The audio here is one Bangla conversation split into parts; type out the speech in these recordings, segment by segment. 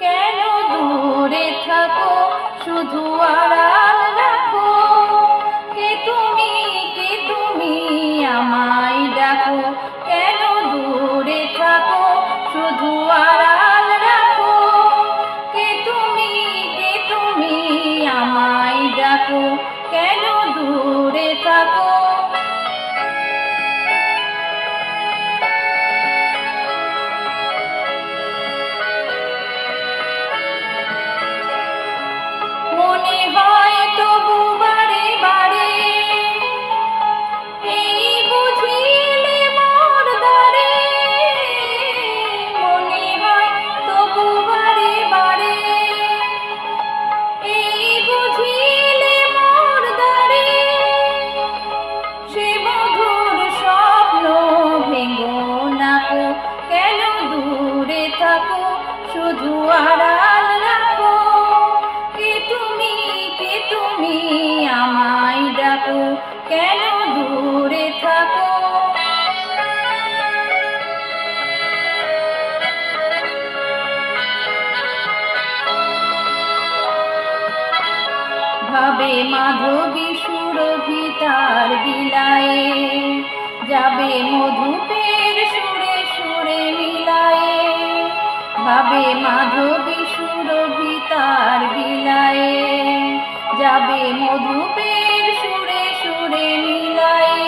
কেন দূরে থাকো শুধু আড়াল রাখো? কে তুমি আমায় ডাকো? কেন দূরে থাকো শুধু আড়াল রাখো? কে তুমি আমায় ডাকো? কেন দূরে থাকো? মনে হয় তবু বারে বারে এই বুঝিলে মোর দ্বারে। মনে হয় তবু বারে বারে এই বুঝিলে মোর দ্বারে। সে মধুর স্বপ্ন ভেঙো নাকো? কেন দূরে থাকো শুধু আড়াল রাখো? কে তুমি আমায় ডাকো? কেন দূরে থাকো? ভাবে মাধবী সুরভিতার বিলায়ে, যাবে মধুপের সুরে সুরে মিলায়ে। ভাবে মাধবী সুরভিতার বিলায়ে, যাবে মধুপের সুরে সুরে মিলায়ে।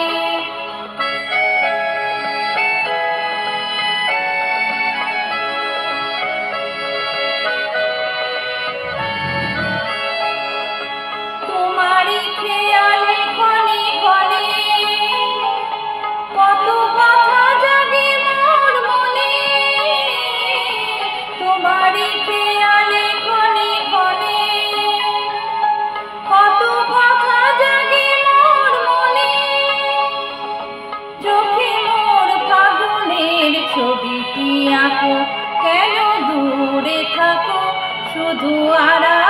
তোমারই খেয়ালে ক্ষণে ক্ষণে কত কথা জাগে মোর মনে। তোমারই খেয়ালে ক্ষণে ক্ষণে কত কথা জাগে মোর মনে। চোখে মোর ফাগুনের ছবিটি আঁকো? কেন দূরে থাকো শুধু আড়াল